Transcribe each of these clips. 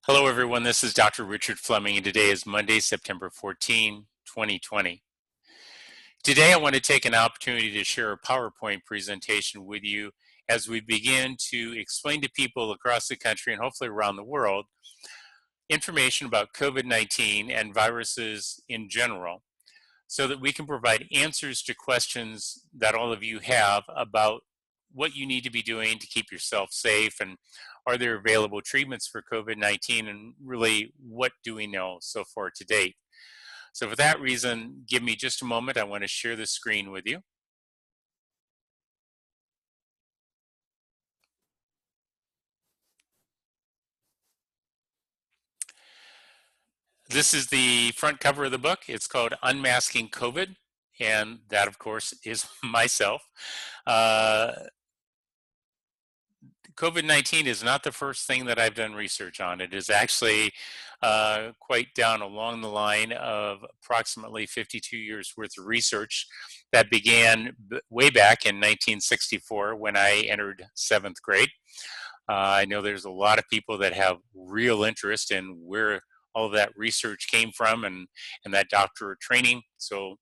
Hello everyone, this is Dr. Richard Fleming and today is Monday, September 14, 2020. Today I want to take an opportunity to share a PowerPoint presentation with you as we begin to explain to people across the country and hopefully around the world information about COVID-19 and viruses in general so that we can provide answers to questions that all of you have about what you need to be doing to keep yourself safe and are there available treatments for COVID-19 and really what do we know so far to date. So for that reason, give me just a moment. I want to share the screen with you. This is the front cover of the book. It's called Unmasking COVID, and that of course is myself. COVID-19 is not the first thing that I've done research on. It is actually quite down along the line of approximately 52 years worth of research that began way back in 1964 when I entered 7th grade. I know there's a lot of people that have real interest in where all of that research came from and that doctorate training. So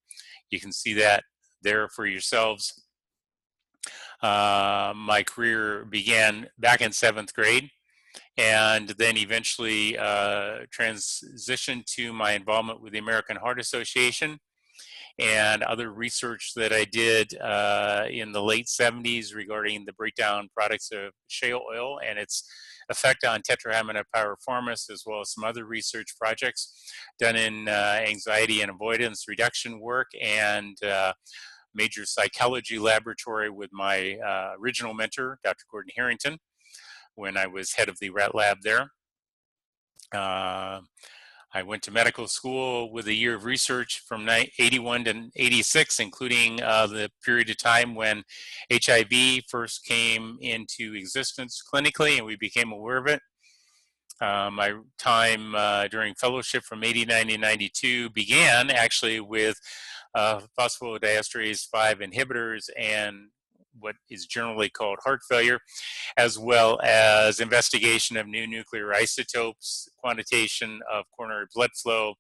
you can see that there for yourselves. My career began back in 7th grade and then eventually transitioned to my involvement with the American Heart Association and other research that I did in the late 70s regarding the breakdown products of shale oil and its effect on tetrahydropyriformis, as well as some other research projects done in anxiety and avoidance reduction work and major psychology laboratory with my original mentor, Dr. Gordon Harrington, when I was head of the rat lab there. I went to medical school with a year of research from 81 to 86, including the period of time when HIV first came into existence clinically and we became aware of it. My time during fellowship from 89 to 92 began actually with phosphodiesterase 5 inhibitors and what is generally called heart failure, as well as investigation of new nuclear isotopes, quantitation of coronary blood flow,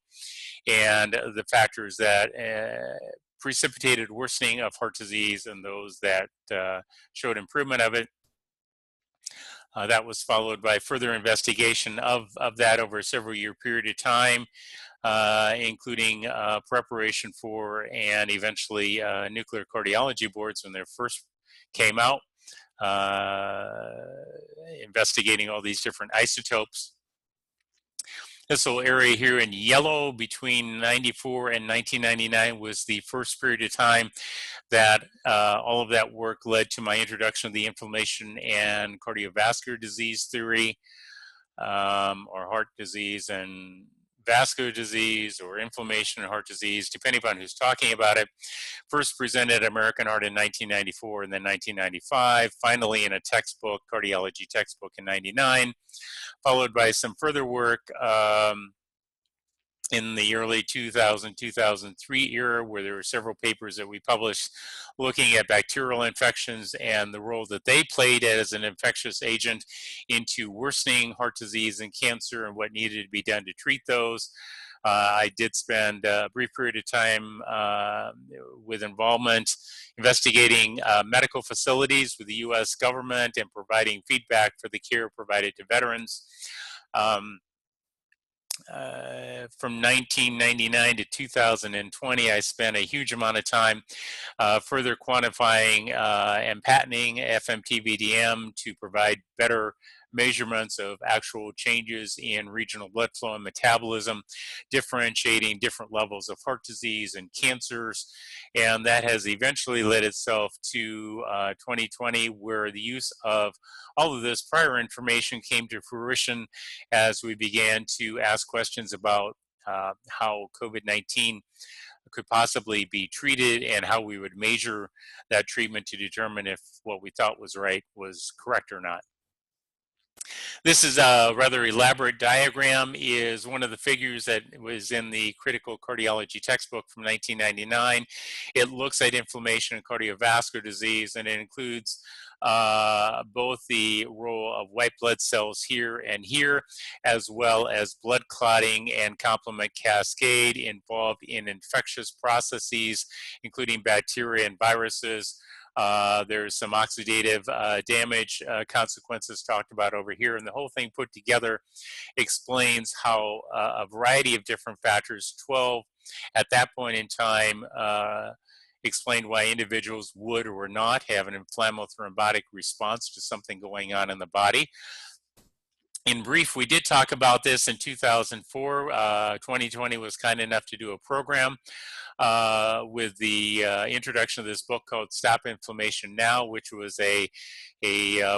and the factors that precipitated worsening of heart disease and those that showed improvement of it. That was followed by further investigation of that over a several year period of time, including preparation for and eventually nuclear cardiology boards when they first came out, investigating all these different isotopes. This little area here in yellow between 94 and 1999 was the first period of time that all of that work led to my introduction of the inflammation and cardiovascular disease theory, or heart disease and vascular disease, or inflammation and heart disease, depending upon who's talking about it. First presented at American Heart in 1994 and then 1995, finally in a textbook, cardiology textbook in 99, followed by some further work in the early 2000-2003 era, where there were several papers that we published looking at bacterial infections and the role that they played as an infectious agent into worsening heart disease and cancer and what needed to be done to treat those. I did spend a brief period of time with involvement investigating medical facilities with the U.S. government and providing feedback for the care provided to veterans. From 1999 to 2020, I spent a huge amount of time further quantifying and patenting FMT-VDM to provide better measurements of actual changes in regional blood flow and metabolism, differentiating different levels of heart disease and cancers. And that has eventually led itself to 2020, where the use of all of this prior information came to fruition as we began to ask questions about how COVID-19 could possibly be treated and how we would measure that treatment to determine if what we thought was right was correct or not. This is a rather elaborate diagram, is one of the figures that was in the critical cardiology textbook from 1999. It looks at inflammation and cardiovascular disease, and it includes both the role of white blood cells here and here, as well as blood clotting and complement cascade involved in infectious processes, including bacteria and viruses. There's some oxidative damage consequences talked about over here, and the whole thing put together explains how a variety of different factors, 12 at that point in time, explained why individuals would or would not have an inflammatory thrombotic response to something going on in the body. In brief, we did talk about this in 2004. 2020 was kind enough to do a program with the introduction of this book called Stop Inflammation Now, which was a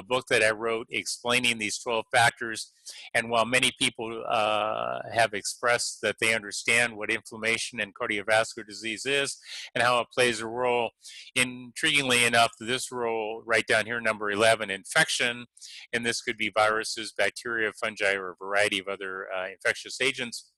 book that I wrote explaining these 12 factors. And while many people have expressed that they understand what inflammation and cardiovascular disease is and how it plays a role, intriguingly enough, this role right down here, number 11, infection, and this could be viruses, bacteria, fungi, or a variety of other infectious agents,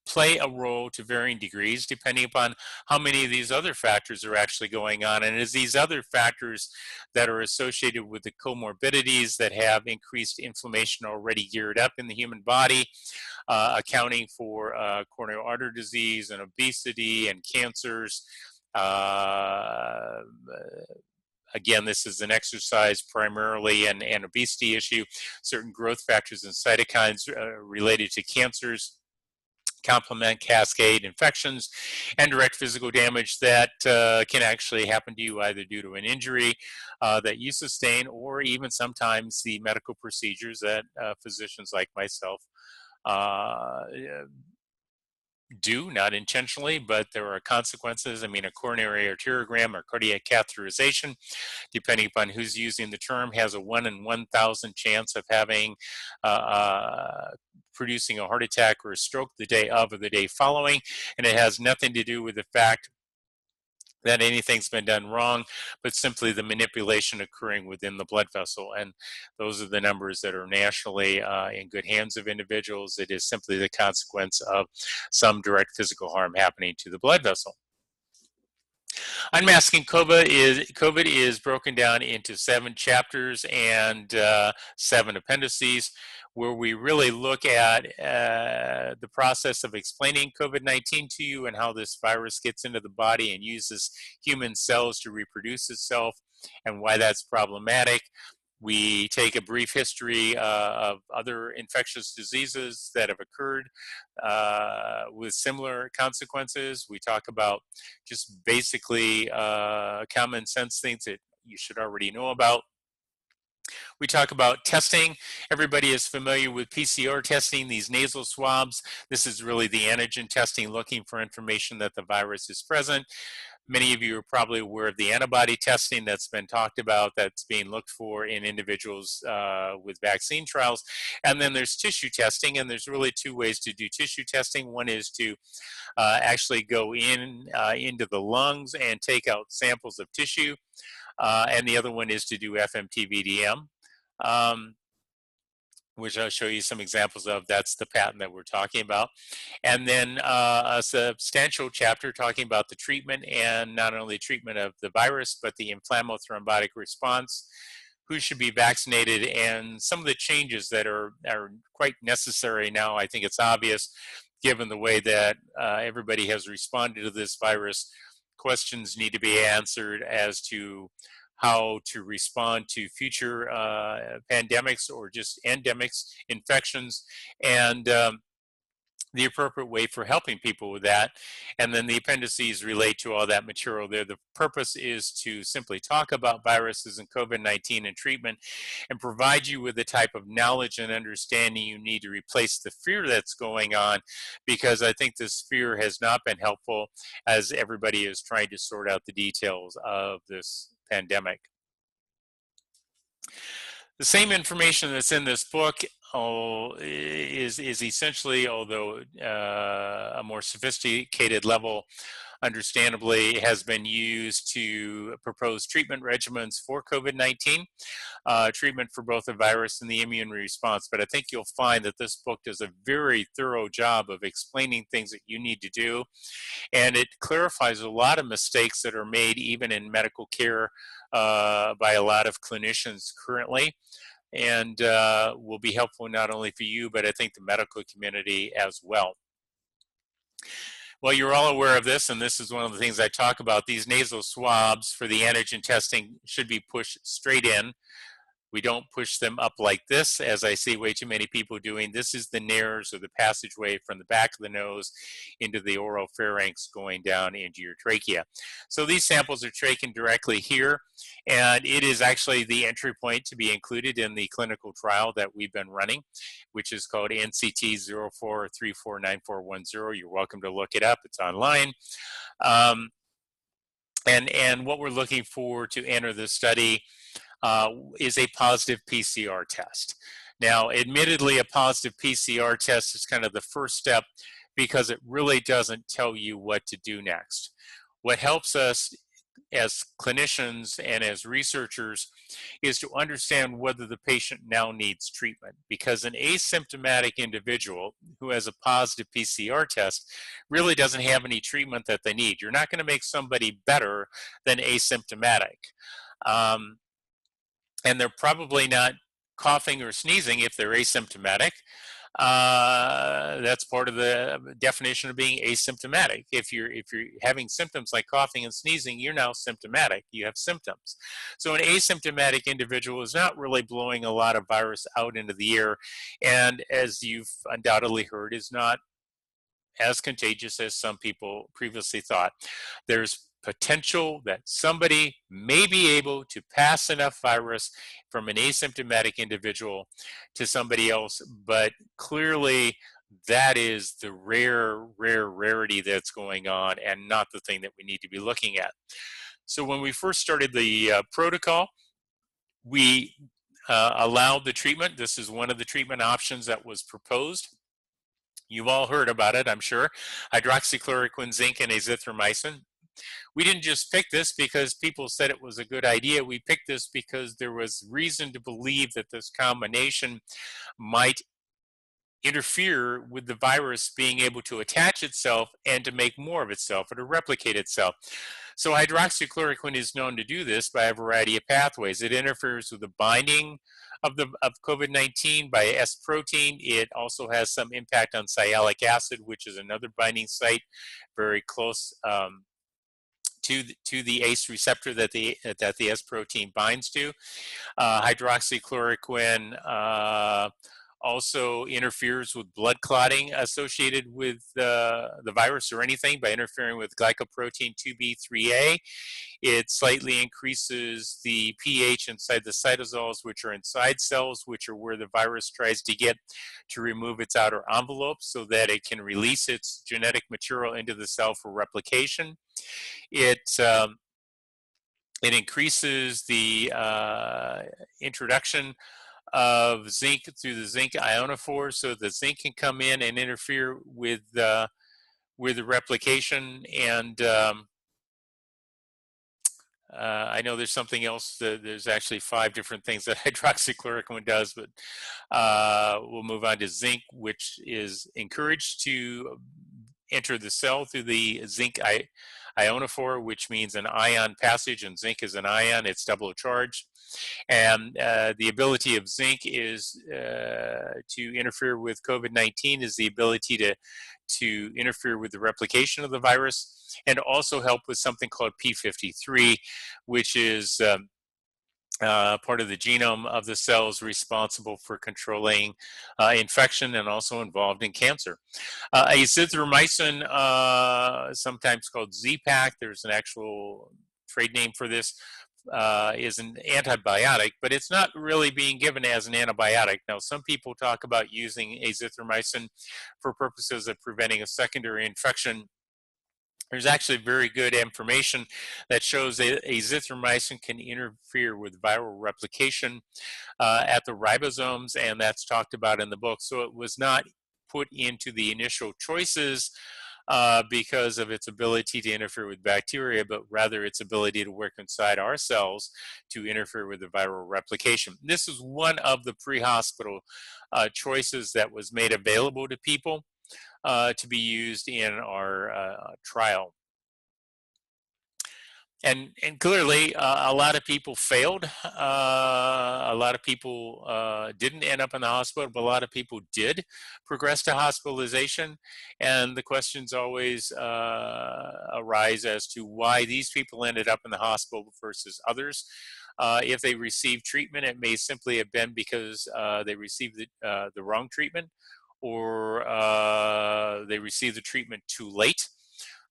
play a role to varying degrees depending upon how many of these other factors are actually going on. And it's these other factors that are associated with the comorbidities that have increased inflammation already geared up in the human body, accounting for coronary artery disease and obesity and cancers. Again, this is an exercise primarily and obesity issue, certain growth factors and cytokines related to cancers, complement cascade infections, and direct physical damage that can actually happen to you either due to an injury that you sustain, or even sometimes the medical procedures that physicians like myself do, not intentionally, but there are consequences. I mean, a coronary arteriogram or cardiac catheterization, depending upon who's using the term, has a 1 in 1,000 chance of having producing a heart attack or a stroke the day of or the day following, and it has nothing to do with the fact that anything's been done wrong, but simply the manipulation occurring within the blood vessel. And those are the numbers that are nationally in good hands of individuals. It is simply the consequence of some direct physical harm happening to the blood vessel. Unmasking CoViD is broken down into 7 chapters and 7 appendices, where we really look at the process of explaining COVID-19 to you and how this virus gets into the body and uses human cells to reproduce itself and why that's problematic. We take a brief history of other infectious diseases that have occurred with similar consequences. We talk about just basically common sense things that you should already know about. We talk about testing. Everybody is familiar with PCR testing, these nasal swabs. This is really the antigen testing, looking for information that the virus is present. Many of you are probably aware of the antibody testing that's been talked about, that's being looked for in individuals with vaccine trials. And then there's tissue testing, and there's really 2 ways to do tissue testing. One is to actually go into the lungs and take out samples of tissue, and the other one is to do FMT-VDM. Which I'll show you some examples of. That's the patent that we're talking about. And then a substantial chapter talking about the treatment, and not only treatment of the virus, but the inflammatory thrombotic response, who should be vaccinated, and some of the changes that are quite necessary now. I think it's obvious, given the way that everybody has responded to this virus. Questions need to be answered as to how to respond to future pandemics or just endemics, infections, and the appropriate way for helping people with that. And then the appendices relate to all that material there. The purpose is to simply talk about viruses and COVID-19 and treatment, and provide you with the type of knowledge and understanding you need to replace the fear that's going on, because I think this fear has not been helpful as everybody is trying to sort out the details of this pandemic. The same information that's in this book is essentially, although a more sophisticated level, understandably has been used to propose treatment regimens for COVID-19, treatment for both the virus and the immune response. But I think you'll find that this book does a very thorough job of explaining things that you need to do, and it clarifies a lot of mistakes that are made even in medical care by a lot of clinicians currently, and will be helpful not only for you, but I think the medical community as well. Well, you're all aware of this, and this is one of the things I talk about. These nasal swabs for the antigen testing should be pushed straight in. We don't push them up like this, as I see way too many people doing. This is the nares, or the passageway from the back of the nose into the oral pharynx going down into your trachea. So these samples are taken directly here, and it is actually the entry point to be included in the clinical trial that we've been running, which is called NCT 04349410. You're welcome to look it up. It's online. And what we're looking for to enter the study is a positive PCR test. Now, admittedly, a positive PCR test is kind of the first step because it really doesn't tell you what to do next. What helps us as clinicians and as researchers is to understand whether the patient now needs treatment, because an asymptomatic individual who has a positive PCR test really doesn't have any treatment that they need. You're not going to make somebody better than asymptomatic. And they're probably not coughing or sneezing if they're asymptomatic. That's part of the definition of being asymptomatic. If you're having symptoms like coughing and sneezing, you're now symptomatic. You have symptoms. So an asymptomatic individual is not really blowing a lot of virus out into the air, and as you've undoubtedly heard, is not as contagious as some people previously thought. There's potential that somebody may be able to pass enough virus from an asymptomatic individual to somebody else, but clearly that is the rarity that's going on, and not the thing that we need to be looking at. So when we first started the protocol, we allowed the treatment. This is one of the treatment options that was proposed. You've all heard about it, I'm sure. Hydroxychloroquine, zinc, and azithromycin. We didn't just pick this because people said it was a good idea. We picked this because there was reason to believe that this combination might interfere with the virus being able to attach itself and to make more of itself or to replicate itself. So hydroxychloroquine is known to do this by a variety of pathways. It interferes with the binding of COVID-19 by S protein. It also has some impact on sialic acid, which is another binding site very close to the ACE receptor that the S protein binds to. Hydroxychloroquine also interferes with blood clotting associated with the virus or anything by interfering with glycoprotein 2B3A. It slightly increases the pH inside the cytosols, which are inside cells, which are where the virus tries to get to remove its outer envelope so that it can release its genetic material into the cell for replication. It increases the introduction of zinc through the zinc ionophore, so the zinc can come in and interfere with the replication. And I know there's something else. There's actually 5 different things that hydroxychloroquine does, but we'll move on to zinc, which is encouraged to enter the cell through the zinc ionophore, which means an ion passage, and zinc is an ion. It's double charged. And the ability of zinc is to interfere with COVID-19 is the ability to interfere with the replication of the virus, and also help with something called P53, which is part of the genome of the cells responsible for controlling infection and also involved in cancer. Azithromycin, sometimes called Z-Pak, there's an actual trade name for this, is an antibiotic, but it's not really being given as an antibiotic. Now, some people talk about using azithromycin for purposes of preventing a secondary infection. There's actually very good information that shows that azithromycin can interfere with viral replication at the ribosomes, and that's talked about in the book. So it was not put into the initial choices because of its ability to interfere with bacteria, but rather its ability to work inside our cells to interfere with the viral replication. This is one of the pre-hospital choices that was made available to people to be used in our trial. And clearly, a lot of people failed. A lot of people didn't end up in the hospital, but a lot of people did progress to hospitalization. And the questions always arise as to why these people ended up in the hospital versus others. If they received treatment, it may simply have been because they received the wrong treatment, or they received the treatment too late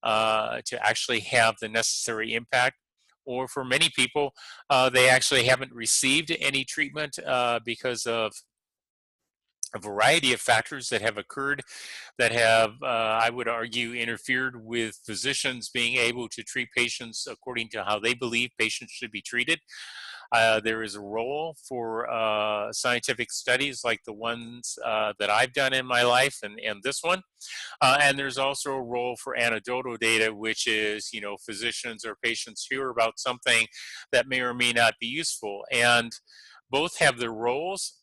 to actually have the necessary impact. Or for many people, they actually haven't received any treatment because of a variety of factors that have occurred that have, I would argue, interfered with physicians being able to treat patients according to how they believe patients should be treated. There is a role for scientific studies like the ones that I've done in my life, and this one. And there's also a role for anecdotal data, which is, physicians or patients hear about something that may or may not be useful. And both have their roles.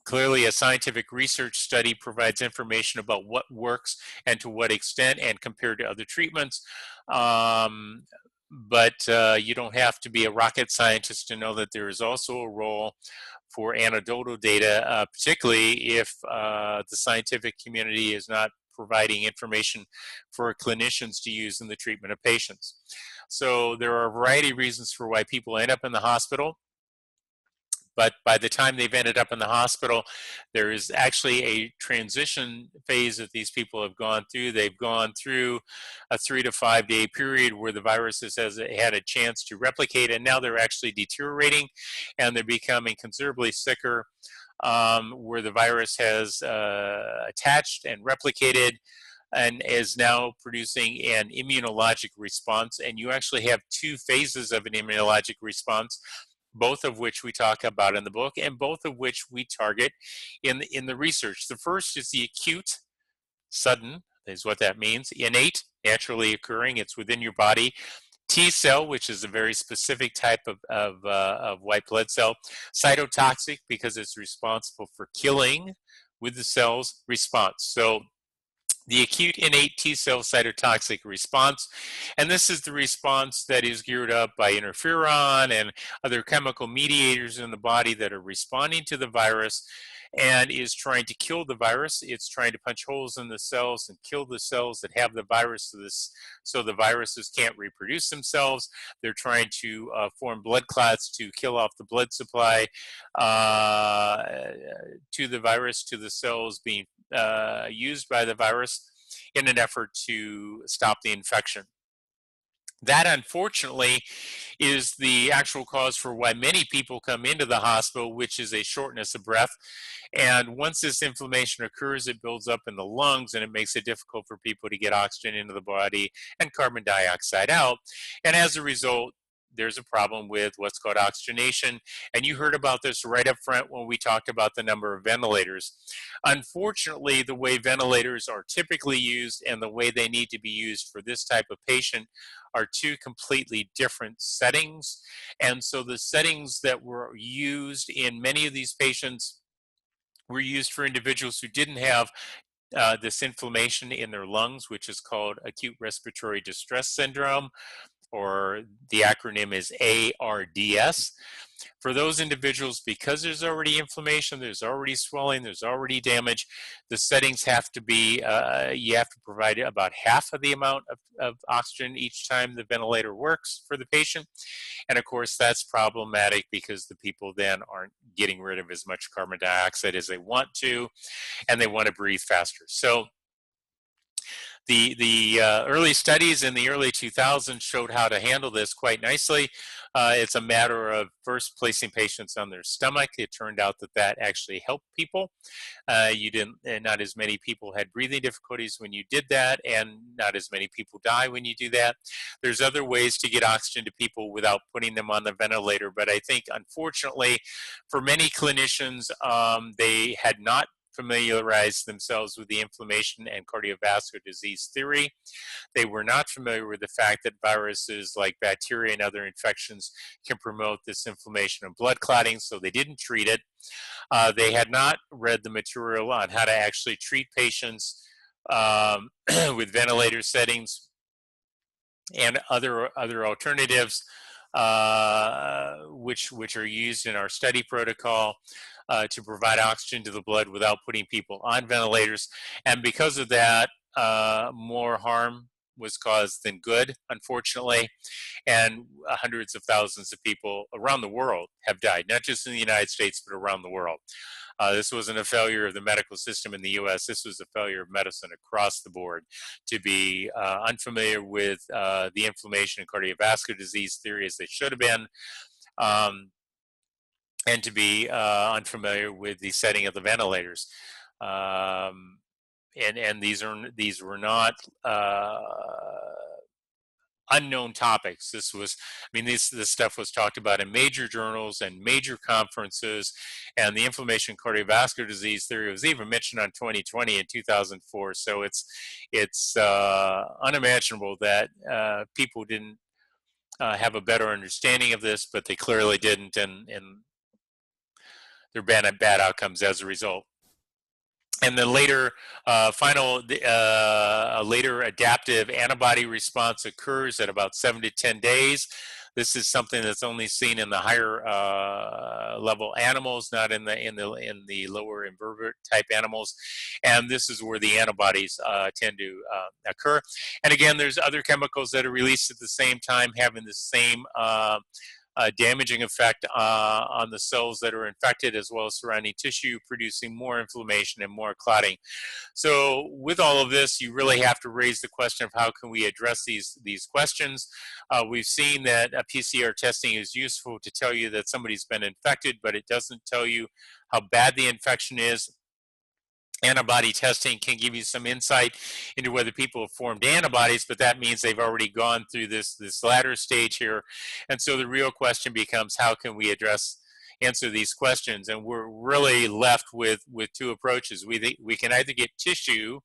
Clearly, a scientific research study provides information about what works and to what extent and compared to other treatments. But you don't have to be a rocket scientist to know that there is also a role for anecdotal data, particularly if the scientific community is not providing information for clinicians to use in the treatment of patients. So there are a variety of reasons for why people end up in the hospital. But by the time they've ended up in the hospital, there is actually a transition phase that these people have gone through. They've gone through a 3 to 5 day period where the virus has had a chance to replicate, and now they're actually deteriorating and they're becoming considerably sicker, where the virus has attached and replicated and is now producing an immunologic response. And you actually have two phases of an immunologic response, both of which we talk about in the book, and both of which we target in the research. The first is the acute, sudden, is what that means, innate, naturally occurring, it's within your body. T cell, which is a very specific type of white blood cell. Cytotoxic, because it's responsible for killing with the cell's response. So the acute innate T cell cytotoxic response. And this is the response that is geared up by interferon and other chemical mediators in the body that are responding to the virus and is trying to kill the virus. It's trying to punch holes in the cells and kill the cells that have the virus, so the viruses can't reproduce themselves. They're trying to form blood clots to kill off the blood supply to the virus, to the cells being used by the virus in an effort to stop the infection. That, unfortunately, is the actual cause for why many people come into the hospital, which is a shortness of breath. And once this inflammation occurs, it builds up in the lungs and it makes it difficult for people to get oxygen into the body and carbon dioxide out. And as a result, there's a problem with what's called oxygenation. And you heard about this right up front when we talked about the number of ventilators. Unfortunately, the way ventilators are typically used and the way they need to be used for this type of patient are two completely different settings. And so the settings that were used in many of these patients were used for individuals who didn't have this inflammation in their lungs, which is called acute respiratory distress syndrome, or the acronym is ARDS. For those individuals, because there's already inflammation, there's already swelling, there's already damage, the settings have to be, you have to provide about half of the amount of oxygen each time the ventilator works for the patient. And of course, that's problematic because the people then aren't getting rid of as much carbon dioxide as they want to, and they want to breathe faster. So the early studies in the early 2000s showed how to handle this quite nicely. It's a matter of first placing patients on their stomach. It turned out that that actually helped people. Not as many people had breathing difficulties when you did that, and not as many people die when you do that. There's other ways to get oxygen to people without putting them on the ventilator, but I think unfortunately for many clinicians, they had not familiarize themselves with the inflammation and cardiovascular disease theory. They were not familiar with the fact that viruses like bacteria and other infections can promote this inflammation and blood clotting, so they didn't treat it. They had not read the material on how to actually treat patients with ventilator settings and other alternatives, which are used in our study protocol to provide oxygen to the blood without putting people on ventilators. And because of that, more harm was caused than good, unfortunately, and hundreds of thousands of people around the world have died, not just in the United States, but around the world. This wasn't a failure of the medical system in the US, this was a failure of medicine across the board to be unfamiliar with the inflammation and cardiovascular disease theory as they should have been, and to be unfamiliar with the setting of the ventilators. And these were not unknown topics. This was, I mean, this stuff was talked about in major journals and major conferences, and the inflammation cardiovascular disease theory was even mentioned on 2020 and 2004. So it's unimaginable that people didn't have a better understanding of this, but they clearly didn't, and there have been bad outcomes as a result. And then later, later adaptive antibody response occurs at about 7 to 10 days. This is something that's only seen in the higher level animals, not in the lower invertebrate type animals. And this is where the antibodies tend to occur. And again, there's other chemicals that are released at the same time, having the same damaging effect on the cells that are infected, as well as surrounding tissue, producing more inflammation and more clotting. So with all of this, you really have to raise the question of how can we address these questions. We've seen that PCR testing is useful to tell you that somebody's been infected, but it doesn't tell you how bad the infection is. Antibody testing can give you some insight into whether people have formed antibodies, but that means they've already gone through this latter stage here. And so the real question becomes, how can we answer these questions? And we're really left with two approaches. We can either get tissue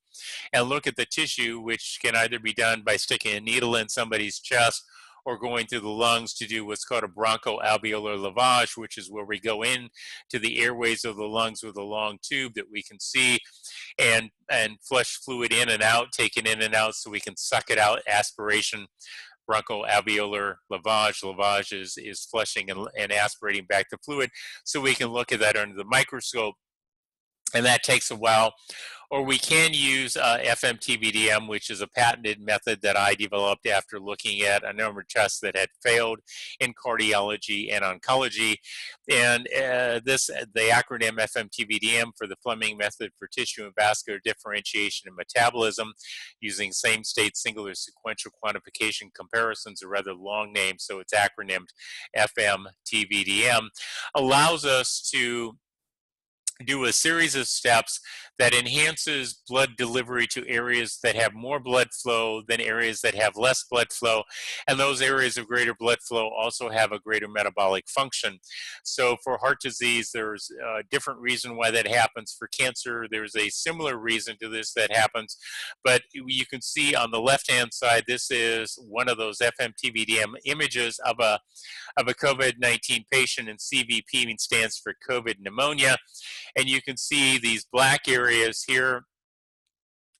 and look at the tissue, which can either be done by sticking a needle in somebody's chest or going through the lungs to do what's called a bronchoalveolar lavage, which is where we go in to the airways of the lungs with a long tube that we can see and flush fluid in and out, take it in and out so we can suck it out, aspiration. Bronchoalveolar lavage. Lavage is flushing and aspirating back the fluid, so we can look at that under the microscope, and that takes a while. Or we can use FMTBDM, which is a patented method that I developed after looking at a number of tests that had failed in cardiology and oncology. And the acronym FMTBDM for the Fleming method for tissue and vascular differentiation and metabolism, using same state singular sequential quantification comparisons, a rather long name, so it's acronymed FMTBDM, allows us to do a series of steps that enhances blood delivery to areas that have more blood flow than areas that have less blood flow. And those areas of greater blood flow also have a greater metabolic function. So for heart disease, there's a different reason why that happens. For cancer, there's a similar reason to this that happens. But you can see on the left-hand side, this is one of those FMTBDM images of a COVID-19 patient, and CVP stands for COVID pneumonia. And you can see these black areas here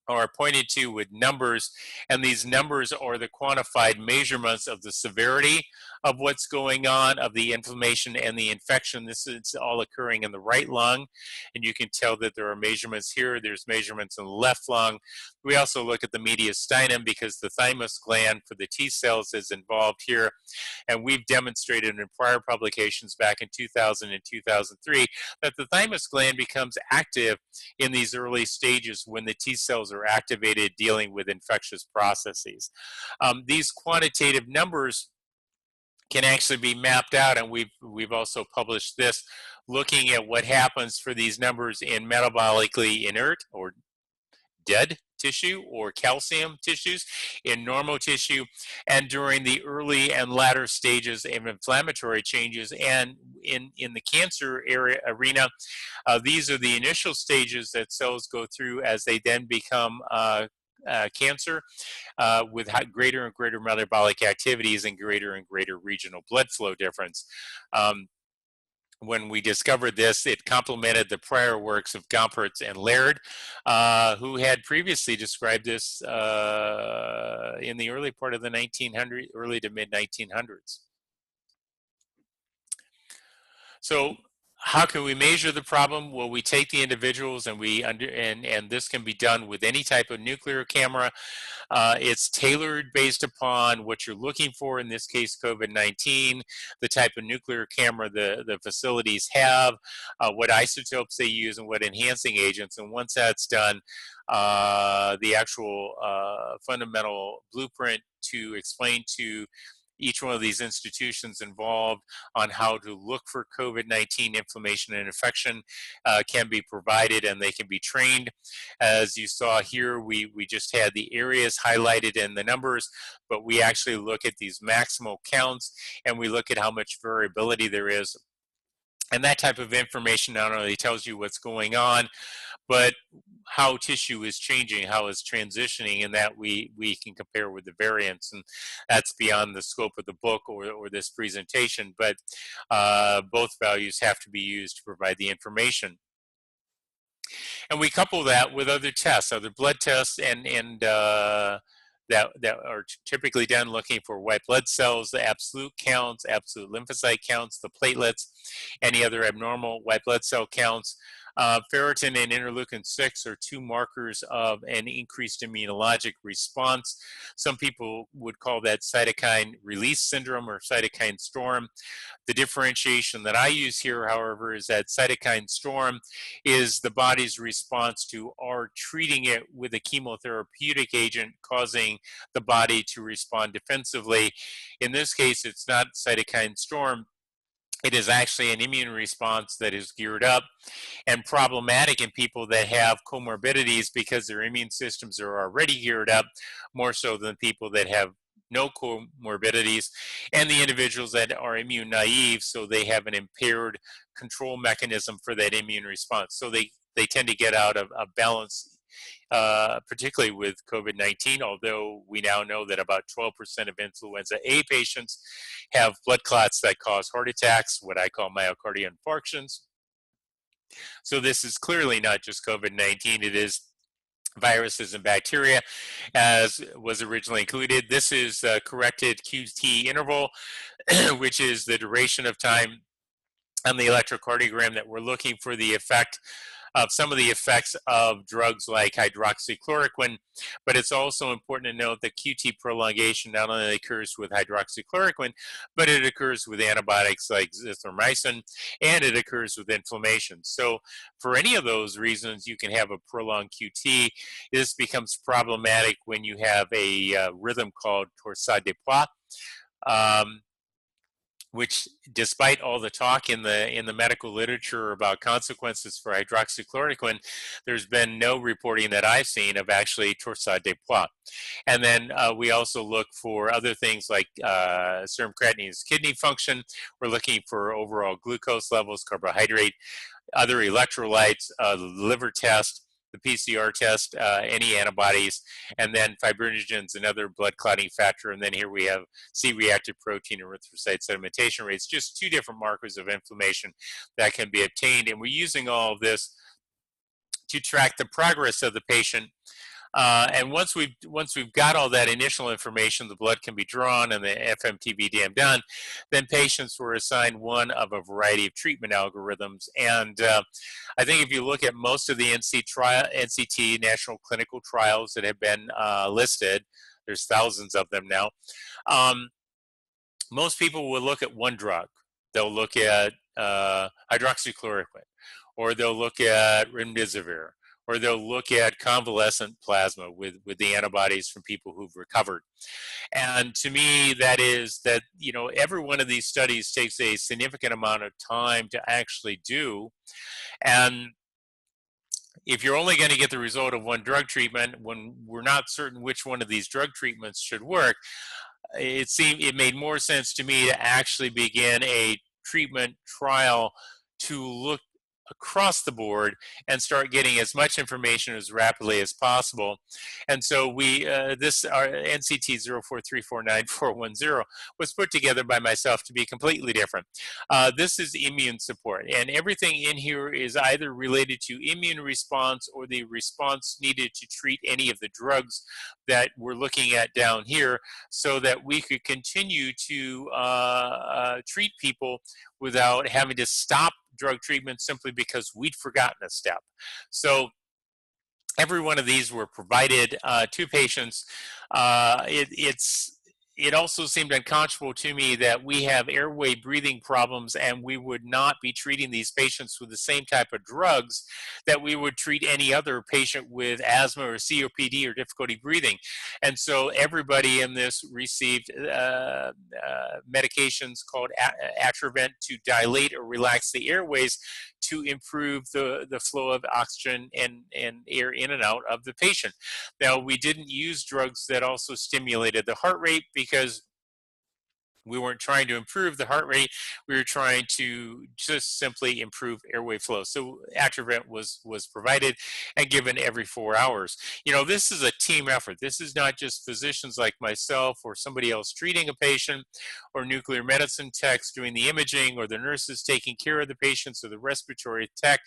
are pointed to with numbers, and these numbers are the quantified measurements of the severity of what's going on, of the inflammation and the infection. This is all occurring in the right lung, and you can tell that there are measurements here. There's measurements in the left lung. We also look at the mediastinum because the thymus gland for the T cells is involved here, and we've demonstrated in prior publications back in 2000 and 2003 that the thymus gland becomes active in these early stages when the T cells are activated dealing with infectious processes. These quantitative numbers can actually be mapped out, and we've also published this, looking at what happens for these numbers in metabolically inert or dead tissue or calcium tissues in normal tissue, and during the early and latter stages of inflammatory changes. And in the cancer arena, these are the initial stages that cells go through as they then become cancer, with greater and greater metabolic activities and greater regional blood flow difference. When we discovered this, it complemented the prior works of Gompertz and Laird, who had previously described this in the early part of the 1900s, early to mid 1900s. So how can we measure the problem? Well, we take the individuals and and this can be done with any type of nuclear camera. It's tailored based upon what you're looking for, in this case, COVID-19, the type of nuclear camera the facilities have, what isotopes they use, and what enhancing agents. And once that's done, the actual fundamental blueprint to explain to each one of these institutions involved on how to look for COVID-19 inflammation and infection can be provided, and they can be trained. As you saw here, we just had the areas highlighted in the numbers, but we actually look at these maximal counts, and we look at how much variability there is. And that type of information not only tells you what's going on, but how tissue is changing, how it's transitioning, and that we can compare with the variants. And that's beyond the scope of the book or this presentation, but both values have to be used to provide the information. And we couple that with other tests, other blood tests, and that are typically done looking for white blood cells, the absolute counts, absolute lymphocyte counts, the platelets, any other abnormal white blood cell counts. Ferritin and interleukin-6 are two markers of an increased immunologic response. Some people would call that cytokine release syndrome or cytokine storm. The differentiation that I use here, however, is that cytokine storm is the body's response to our treating it with a chemotherapeutic agent, causing the body to respond defensively. In this case, it's not cytokine storm. It is actually an immune response that is geared up and problematic in people that have comorbidities because their immune systems are already geared up, more so than people that have no comorbidities, and the individuals that are immune naive, so they have an impaired control mechanism for that immune response. So they tend to get out of balance, particularly with COVID-19, although we now know that about 12% of influenza A patients have blood clots that cause heart attacks, what I call myocardial infarctions. So this is clearly not just COVID-19, it is viruses and bacteria, as was originally included. This is a corrected QT interval, which is the duration of time on the electrocardiogram that we're looking for the effect of some of the effects of drugs like hydroxychloroquine, but it's also important to note that QT prolongation not only occurs with hydroxychloroquine, but it occurs with antibiotics like zithromycin, and it occurs with inflammation. So for any of those reasons, you can have a prolonged QT. This becomes problematic when you have a rhythm called torsade de poids, which, despite all the talk in the medical literature about consequences for hydroxychloroquine, there's been no reporting that I've seen of actually torsade de poids. And then we also look for other things like serum creatinine, kidney function. We're looking for overall glucose levels, carbohydrate, other electrolytes, the liver test, the PCR test, any antibodies, and then fibrinogens, another blood clotting factor. And then here we have C-reactive protein, erythrocyte sedimentation rates, just two different markers of inflammation that can be obtained. And we're using all of this to track the progress of the patient. And once we've got all that initial information, the blood can be drawn and the FMTBDM done, then patients were assigned one of a variety of treatment algorithms. And I think if you look at most of the NCT, National Clinical Trials, that have been listed, there's thousands of them now, most people will look at one drug. They'll look at hydroxychloroquine, or they'll look at remdesivir, or they'll look at convalescent plasma with the antibodies from people who've recovered. And to me, that is that, you know, every one of these studies takes a significant amount of time to actually do. And if you're only going to get the result of one drug treatment when we're not certain which one of these drug treatments should work, it made more sense to me to actually begin a treatment trial to look across the board and start getting as much information as rapidly as possible. And so our NCT 04349410 was put together by myself to be completely different. This is immune support, and everything in here is either related to immune response or the response needed to treat any of the drugs that we're looking at down here, so that we could continue to treat people without having to stop drug treatment simply because we'd forgotten a step. So every one of these were provided to patients. It also seemed unconscionable to me that we have airway breathing problems and we would not be treating these patients with the same type of drugs that we would treat any other patient with asthma or COPD or difficulty breathing. And so everybody in this received medications called Atrovent to dilate or relax the airways to improve the flow of oxygen and air in and out of the patient. Now, we didn't use drugs that also stimulated the heart rate because we weren't trying to improve the heart rate. We were trying to just simply improve airway flow. So Atrovent was provided and given every 4 hours. This is a team effort. This is not just physicians like myself or somebody else treating a patient, or nuclear medicine techs doing the imaging, or the nurses taking care of the patients, or the respiratory tech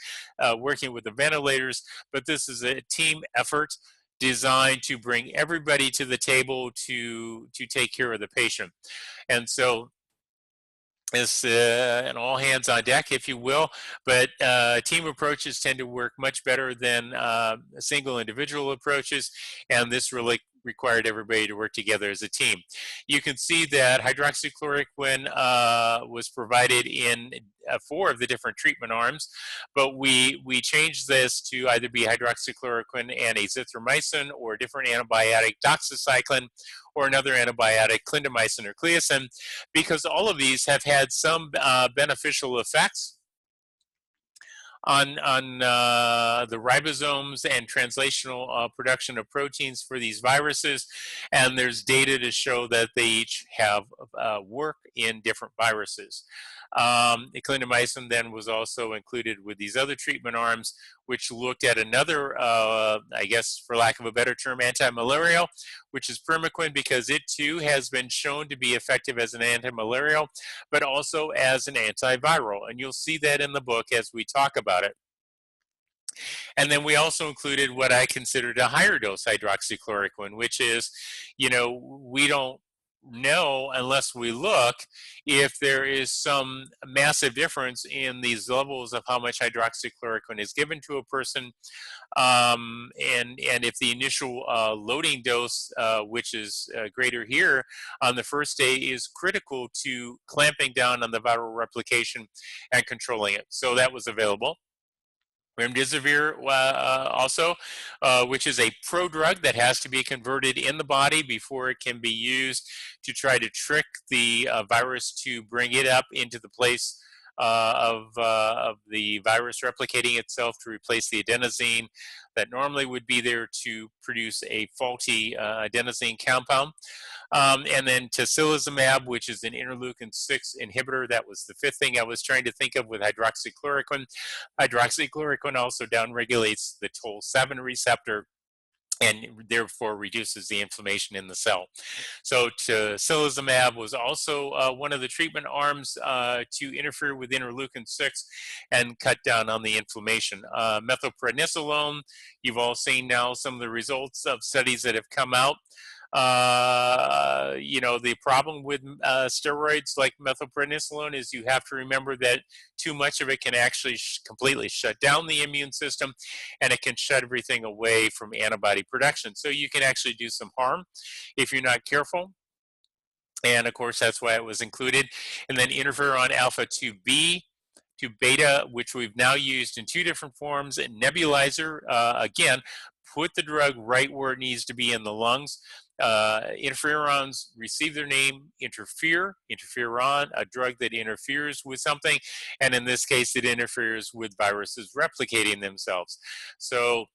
working with the ventilators. But this is a team effort designed to bring everybody to the table to take care of the patient. And so it's an all hands on deck, if you will, but team approaches tend to work much better than single individual approaches, and this really required everybody to work together as a team. You can see that hydroxychloroquine was provided in 4 of the different treatment arms, but we changed this to either be hydroxychloroquine and azithromycin, or a different antibiotic, doxycycline, or another antibiotic, clindamycin or cliacin, because all of these have had some beneficial effects on the ribosomes and translational production of proteins for these viruses, and there's data to show that they each have work in different viruses. Clindamycin then was also included with these other treatment arms, which looked at another, I guess for lack of a better term, anti-malarial, which is Primaquine, because it too has been shown to be effective as an anti-malarial, but also as an antiviral. And you'll see that in the book as we talk about it. And then we also included what I considered a higher dose hydroxychloroquine, which is, we don't know unless we look if there is some massive difference in these levels of how much hydroxychloroquine is given to a person, and if the initial loading dose, which is greater here on the first day, is critical to clamping down on the viral replication and controlling it. So that was available. Remdesivir also, which is a prodrug that has to be converted in the body before it can be used to try to trick the virus to bring it up into the place of the virus replicating itself to replace the adenosine that normally would be there to produce a faulty adenosine compound. And then tocilizumab, which is an interleukin-6 inhibitor. That was the 5th thing I was trying to think of with hydroxychloroquine. Hydroxychloroquine also downregulates the TOL7 receptor and therefore reduces the inflammation in the cell. So tocilizumab was also one of the treatment arms to interfere with interleukin-6 and cut down on the inflammation. Methylprednisolone, you've all seen now some of the results of studies that have come out. The problem with steroids like methylprednisolone is you have to remember that too much of it can actually completely shut down the immune system, and it can shut everything away from antibody production. So you can actually do some harm if you're not careful. And of course, that's why it was included. And then interferon alpha 2B to beta, which we've now used in 2 different forms. Nebulizer, again, put the drug right where it needs to be in the lungs. Interferons receive their name interferon, a drug that interferes with something, and in this case, it interferes with viruses replicating themselves. So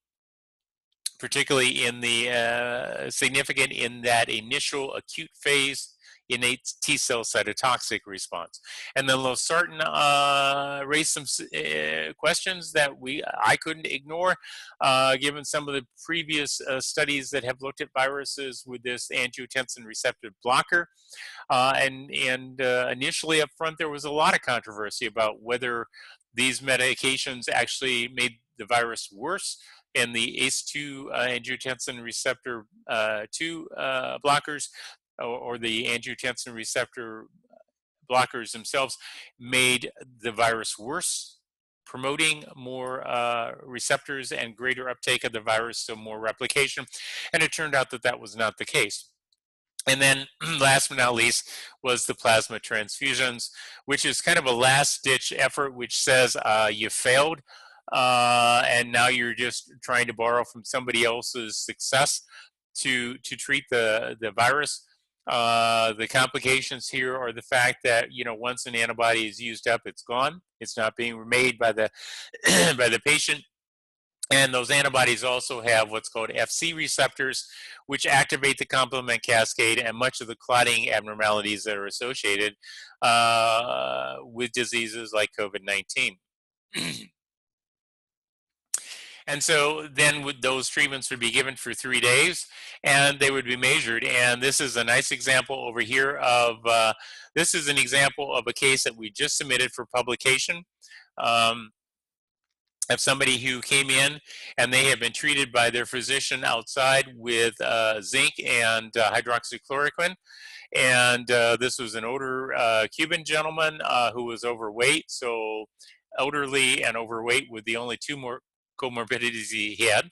particularly in the significant in that initial acute phase innate T cell cytotoxic response. And then losartan raised some questions that I couldn't ignore, given some of the previous studies that have looked at viruses with this angiotensin receptor blocker. Initially up front, there was a lot of controversy about whether these medications actually made the virus worse, and the ACE2 angiotensin receptor 2 blockers, or the angiotensin receptor blockers themselves, made the virus worse, promoting more receptors and greater uptake of the virus, so more replication. And it turned out that that was not the case. And then last but not least was the plasma transfusions, which is kind of a last-ditch effort, which says you failed, and now you're just trying to borrow from somebody else's success to treat the virus. The complications here are the fact that, once an antibody is used up, it's gone. It's not being remade by the by the patient. And those antibodies also have what's called Fc receptors, which activate the complement cascade and much of the clotting abnormalities that are associated with diseases like COVID-19. And so then those treatments would be given for 3 days, and they would be measured. And this is a nice example over here of, this is an example of a case that we just submitted for publication. Of somebody who came in and they had been treated by their physician outside with zinc and hydroxychloroquine. And this was an older Cuban gentleman who was overweight. So elderly and overweight were the only two more comorbidities he had.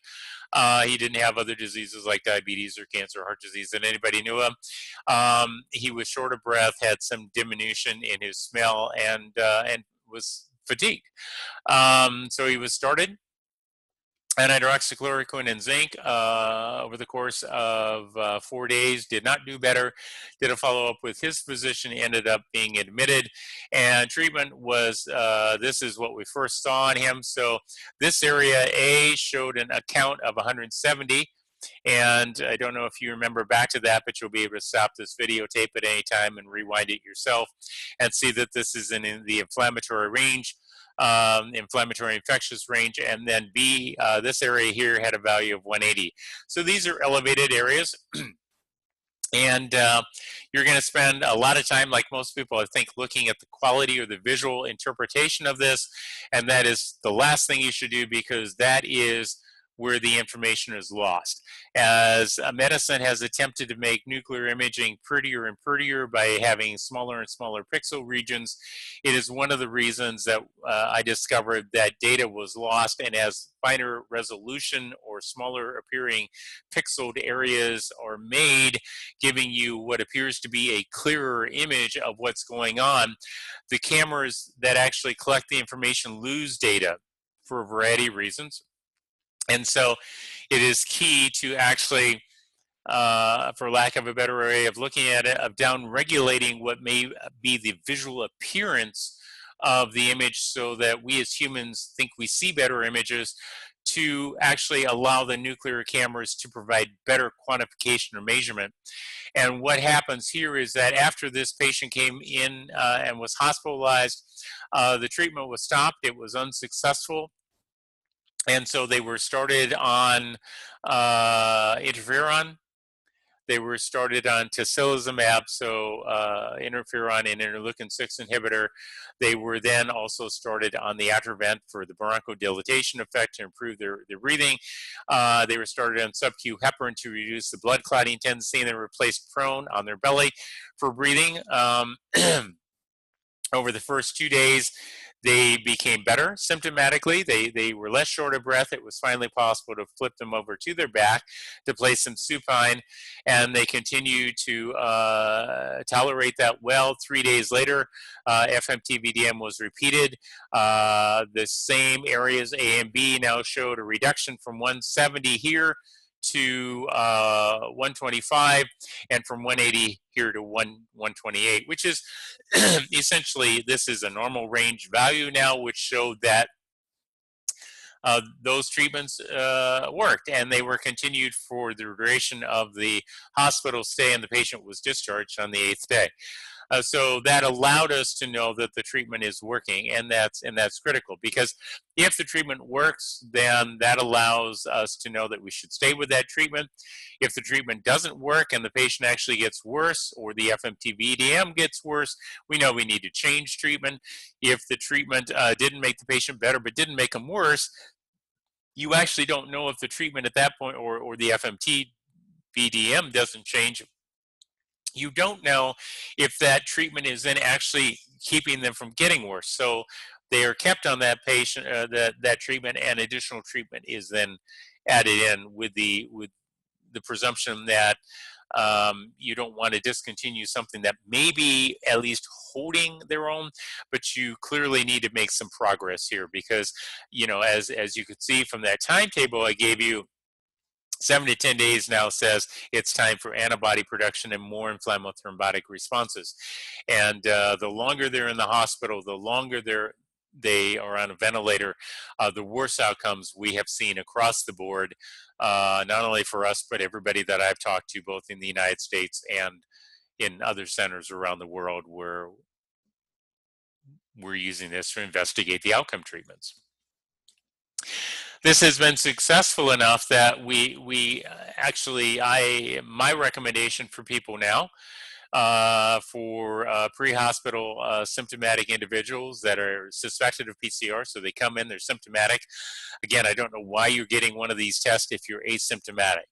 He didn't have other diseases like diabetes or cancer or heart disease that anybody knew of. He was short of breath, had some diminution in his smell, and was fatigued. So he was started on hydroxychloroquine and zinc over the course of 4 days, did not do better, did a follow-up with his physician, ended up being admitted, and treatment was, this is what we first saw on him. So this area A showed an count of 170, and I don't know if you remember back to that, but you'll be able to stop this videotape at any time and rewind it yourself and see that this is in the inflammatory range, inflammatory infectious range. And then B, this area here had a value of 180. So these are elevated areas. And you're going to spend a lot of time, like most people, I think, looking at the quality or the visual interpretation of this. And that is the last thing you should do, because that is where the information is lost. As medicine has attempted to make nuclear imaging prettier and prettier by having smaller and smaller pixel regions, it is one of the reasons that I discovered that data was lost. And as finer resolution or smaller appearing pixeled areas are made, giving you what appears to be a clearer image of what's going on, the cameras that actually collect the information lose data for a variety of reasons. And so it is key to actually, for lack of a better way of looking at it, of down-regulating what may be the visual appearance of the image, so that we as humans think we see better images, to actually allow the nuclear cameras to provide better quantification or measurement. And what happens here is that after this patient came in and was hospitalized, the treatment was stopped. It was unsuccessful. And so they were started on interferon. They were started on tocilizumab, so interferon and interleukin-6 inhibitor. They were then also started on the Atrovent for the bronchodilation effect to improve their breathing. They were started on sub-Q heparin to reduce the blood clotting tendency, and they replaced prone on their belly for breathing. Over the first 2 days, they became better symptomatically. They were less short of breath. It was finally possible to flip them over to their back to place them supine, and they continued to tolerate that well. 3 days later, FMT-BDM was repeated. The same areas, A and B, now showed a reduction from 170 here to 125, and from 180 here to 128, which is essentially, this is a normal range value now, which showed that those treatments worked, and they were continued for the duration of the hospital stay, and the patient was discharged on the 8th day. So that allowed us to know that the treatment is working, and that's critical, because if the treatment works, then that allows us to know that we should stay with that treatment. If the treatment doesn't work and the patient actually gets worse, or the FMT-VDM gets worse, we know we need to change treatment. If the treatment didn't make the patient better but didn't make them worse, you actually don't know if the treatment at that point, or the FMT-VDM doesn't change, you don't know if that treatment is then actually keeping them from getting worse. So they are kept on that patient, that treatment, and additional treatment is then added in with the presumption that you don't want to discontinue something that may be at least holding their own, but you clearly need to make some progress here, because, you know, as you could see from that timetable I gave you, 7 to 10 days now says it's time for antibody production and more inflammatory thrombotic responses. And the longer they're in the hospital, the longer they are on a ventilator, the worse outcomes we have seen across the board, not only for us, but everybody that I've talked to, both in the United States and in other centers around the world where we're using this to investigate the outcome treatments. This has been successful enough that we actually, my recommendation for people now, for pre-hospital symptomatic individuals that are suspected of PCR, so they come in, they're symptomatic. Again, I don't know why you're getting one of these tests if you're asymptomatic,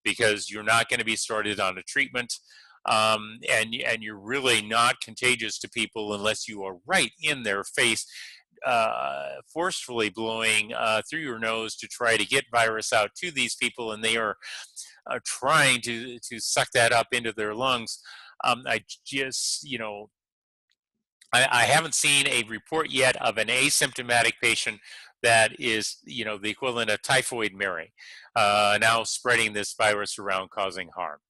because you're not going to be started on a treatment, and you're really not contagious to people unless you are right in their face, forcefully blowing through your nose to try to get virus out to these people, and they are trying to suck that up into their lungs. I just, you know, I haven't seen a report yet of an asymptomatic patient that is, you know, the equivalent of typhoid Mary, now spreading this virus around, causing harm.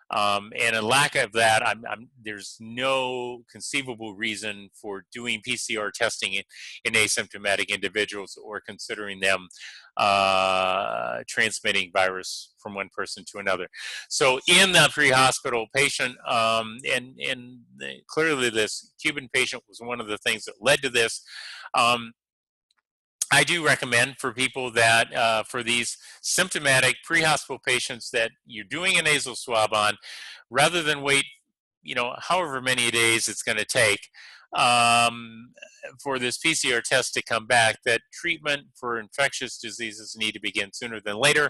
And in lack of that, there's no conceivable reason for doing PCR testing in asymptomatic individuals, or considering them transmitting virus from one person to another. So in the pre-hospital patient, and clearly this Cuban patient was one of the things that led to this. I do recommend for people that, for these symptomatic pre-hospital patients that you're doing a nasal swab on, rather than wait, you know, however many days it's going to take for this PCR test to come back, that treatment for infectious diseases need to begin sooner than later.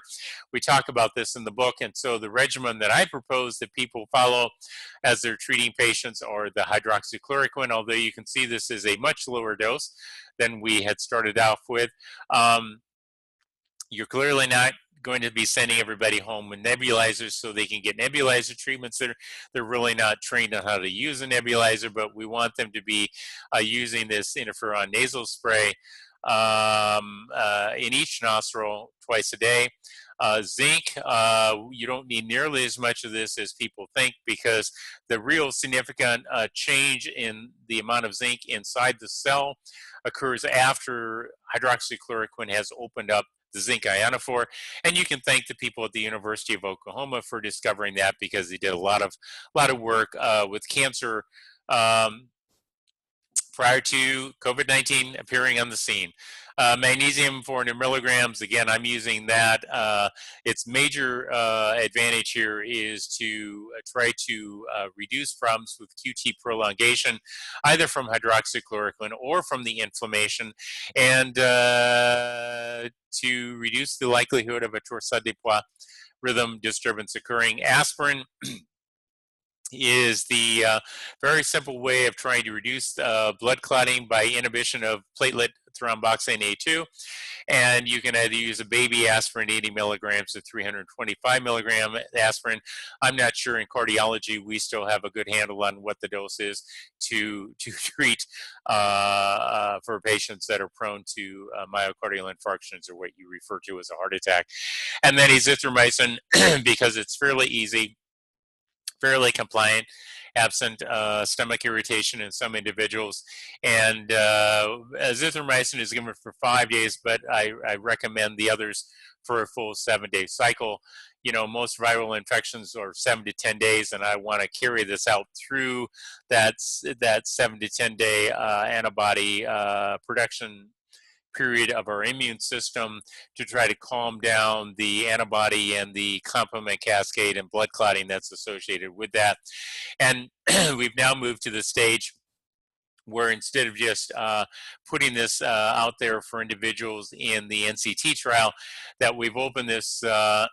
We talk about this in the book, and so the regimen that I propose that people follow as they're treating patients are the hydroxychloroquine, although you can see this is a much lower dose than we had started off with. You're clearly not going to be sending everybody home with nebulizers so they can get nebulizer treatments. They're really not trained on how to use a nebulizer, but we want them to be using this interferon nasal spray in each nostril twice a day. Zinc, you don't need nearly as much of this as people think, because the real significant change in the amount of zinc inside the cell occurs after hydroxychloroquine has opened up the zinc ionophore. And you can thank the people at the University of Oklahoma for discovering that, because they did a lot of work with cancer prior to COVID-19 appearing on the scene. Magnesium 400 milligrams, again, I'm using that. Its major advantage here is to try to reduce problems with QT prolongation, either from hydroxychloroquine or from the inflammation, and to reduce the likelihood of a torsade de poids rhythm disturbance occurring. Aspirin is the very simple way of trying to reduce blood clotting by inhibition of platelet thromboxane A2. And you can either use a baby aspirin, 80 milligrams to 325 milligram aspirin. I'm not sure in cardiology we still have a good handle on what the dose is to treat for patients that are prone to myocardial infarctions, or what you refer to as a heart attack. And then azithromycin, because it's fairly easy, fairly compliant, absent stomach irritation in some individuals. And azithromycin is given for 5 days, but I recommend the others for a full 7-day cycle. You know, most viral infections are 7 to 10 days, and I want to carry this out through that 7 to 10 day antibody production period of our immune system, to try to calm down the antibody and the complement cascade and blood clotting that's associated with that. And we've now moved to the stage where, instead of just putting this out there for individuals in the NCT trial, that we've opened this up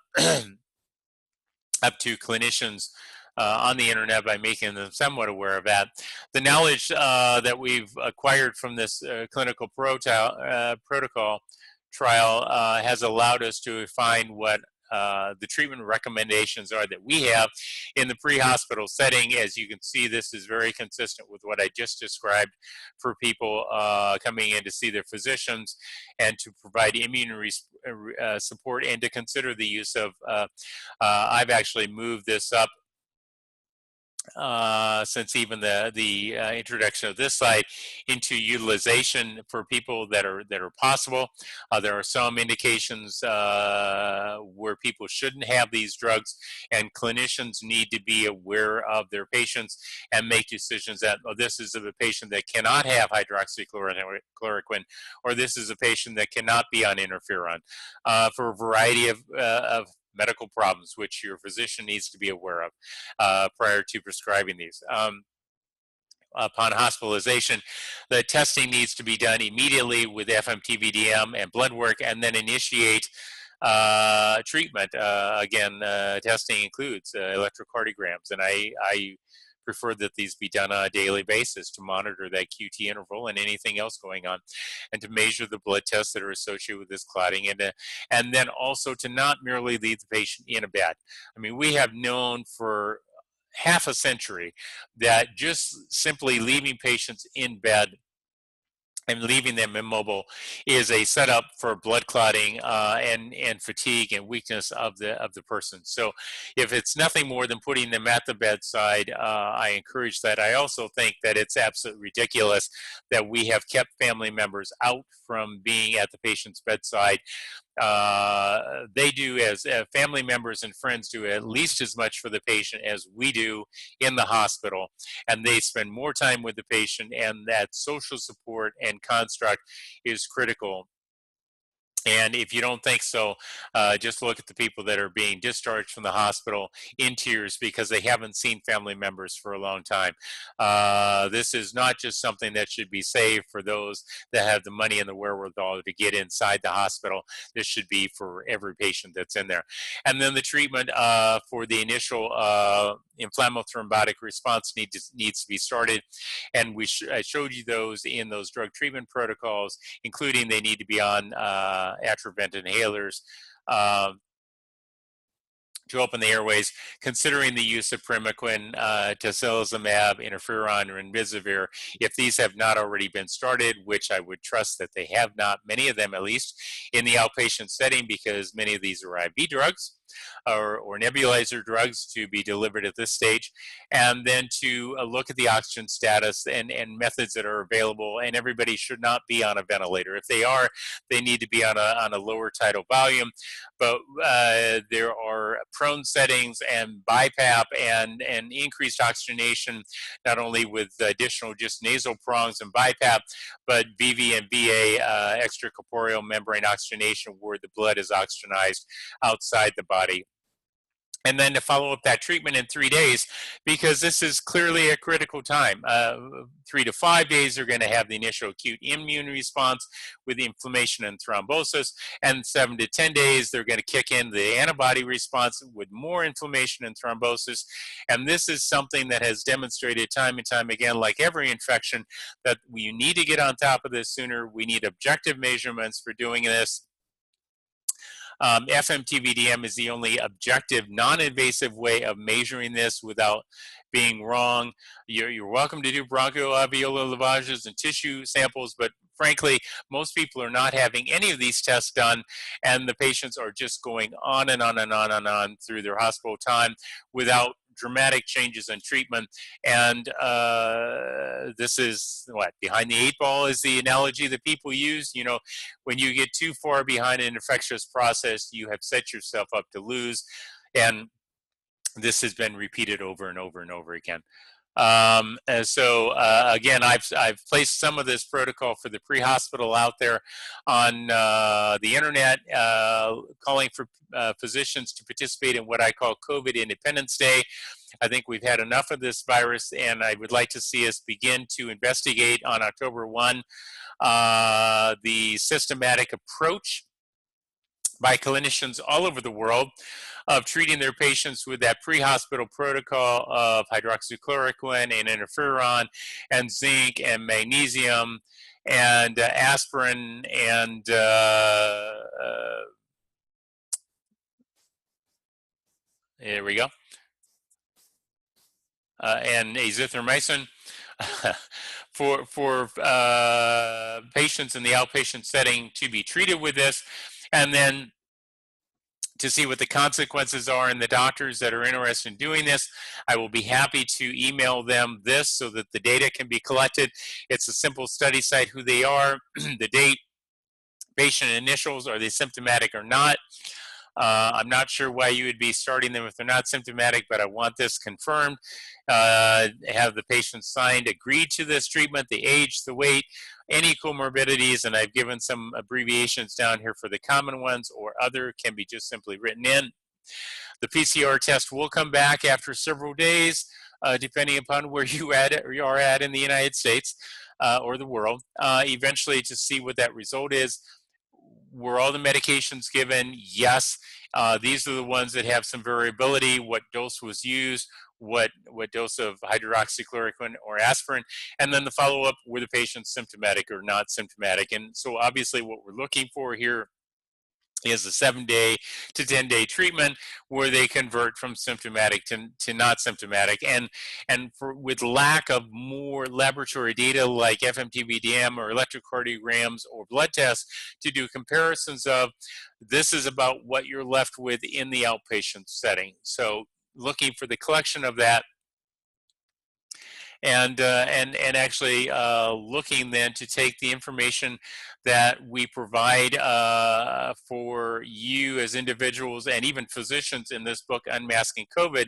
to clinicians on the internet by making them somewhat aware of that. The knowledge that we've acquired from this clinical protocol trial has allowed us to find what the treatment recommendations are that we have in the pre-hospital setting. As you can see, this is very consistent with what I just described for people coming in to see their physicians, and to provide immune support, and to consider the use of, I've actually moved this up since even the introduction of this slide, into utilization for people that are possible. There are some indications where people shouldn't have these drugs, and clinicians need to be aware of their patients and make decisions that, oh, this is a patient that cannot have hydroxychloroquine, or this is a patient that cannot be on interferon, for a variety of medical problems, which your physician needs to be aware of prior to prescribing these. Upon hospitalization, the testing needs to be done immediately with FMT-VDM and blood work, and then initiate treatment. Again, testing includes electrocardiograms, and I prefer that these be done on a daily basis to monitor that QT interval and anything else going on, and to measure the blood tests that are associated with this clotting, and then also to not merely leave the patient in a bed. I mean, we have known for half a century that just simply leaving patients in bed and leaving them immobile is a setup for blood clotting and fatigue and weakness of the person. So if it's nothing more than putting them at the bedside, I encourage that. I also think that it's absolutely ridiculous that we have kept family members out from being at the patient's bedside. They do, as family members and friends do, at least as much for the patient as we do in the hospital, and they spend more time with the patient, and that social support and construct is critical. And if you don't think so, just look at the people that are being discharged from the hospital in tears because they haven't seen family members for a long time. This is not just something that should be saved for those that have the money and the wherewithal to get inside the hospital. This should be for every patient that's in there. And then the treatment for the initial inflammatory thrombotic response needs to be started. And I showed you those in those drug treatment protocols, including they need to be on Atrovent inhalers to open the airways, considering the use of primaquine, tocilizumab, interferon, or remdesivir. If these have not already been started, which I would trust that they have not, many of them at least, in the outpatient setting, because many of these are IV drugs or nebulizer drugs to be delivered at this stage, and then to look at the oxygen status and methods that are available. And everybody should not be on a ventilator. If they are, they need to be on a lower tidal volume. But there are prone settings and BiPAP and increased oxygenation, not only with additional just nasal prongs and BiPAP, but VV and VA, extracorporeal membrane oxygenation, where the blood is oxygenized outside the body. and then to follow up that treatment in 3 days, because this is clearly a critical time. 3 to 5 days are going to have the initial acute immune response with inflammation and thrombosis, and 7 to 10 days they're going to kick in the antibody response with more inflammation and thrombosis. And this is something that has demonstrated time and time again, like every infection, that we need to get on top of this sooner. We need objective measurements for doing this. FMTVDM is the only objective, non-invasive way of measuring this without being wrong. You're welcome to do bronchoalveolar lavages and tissue samples, but frankly, most people are not having any of these tests done, and the patients are just going on and on and on and on through their hospital time without dramatic changes in treatment. And this is what, behind the 8 ball is the analogy that people use. You know, when you get too far behind an infectious process, you have set yourself up to lose. And this has been repeated over and over and over again. Again, I've placed some of this protocol for the pre-hospital out there on the internet, calling for physicians to participate in what I call COVID Independence Day. I think we've had enough of this virus, and I would like to see us begin to investigate on October 1 the systematic approach by clinicians all over the world of treating their patients with that pre-hospital protocol of hydroxychloroquine and interferon and zinc and magnesium and aspirin and there we go, and azithromycin for patients in the outpatient setting to be treated with this, and then to see what the consequences are in the doctors that are interested in doing this. I will be happy to email them this so that the data can be collected. It's a simple study site, who they are, the date, patient initials, are they symptomatic or not. I'm not sure why you would be starting them if they're not symptomatic, but I want this confirmed. Have the patient signed, agreed to this treatment, the age, the weight, any comorbidities, and I've given some abbreviations down here for the common ones, or other can be just simply written in. The PCR test will come back after several days, depending upon where you are at in the United States or the world, eventually to see what that result is. Were all the medications given? Yes. These are the ones that have some variability. What dose was used? What dose of hydroxychloroquine or aspirin? And then the follow-up, were the patients symptomatic or not symptomatic? And so obviously what we're looking for here is a 7-day to 10-day treatment where they convert from symptomatic to not symptomatic. And with lack of more laboratory data like FMTVDM or electrocardiograms or blood tests to do comparisons of, this is about what you're left with in the outpatient setting. So looking for the collection of that, and actually looking then to take the information that we provide for you as individuals and even physicians in this book, Unmasking COVID,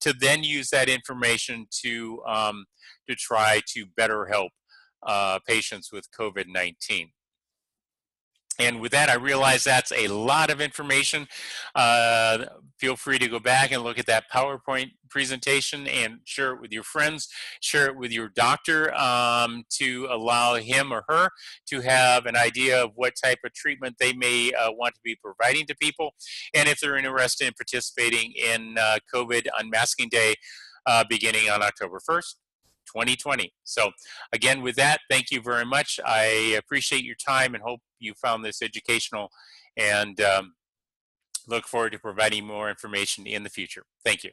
to then use that information to try to better help patients with COVID-19. And with that, I realize that's a lot of information. Feel free to go back and look at that PowerPoint presentation and share it with your friends, share it with your doctor to allow him or her to have an idea of what type of treatment they may want to be providing to people. And if they're interested in participating in COVID Unmasking Day beginning on October 1st. 2020. So again, with that, thank you very much. I appreciate your time and hope you found this educational, and look forward to providing more information in the future. Thank you.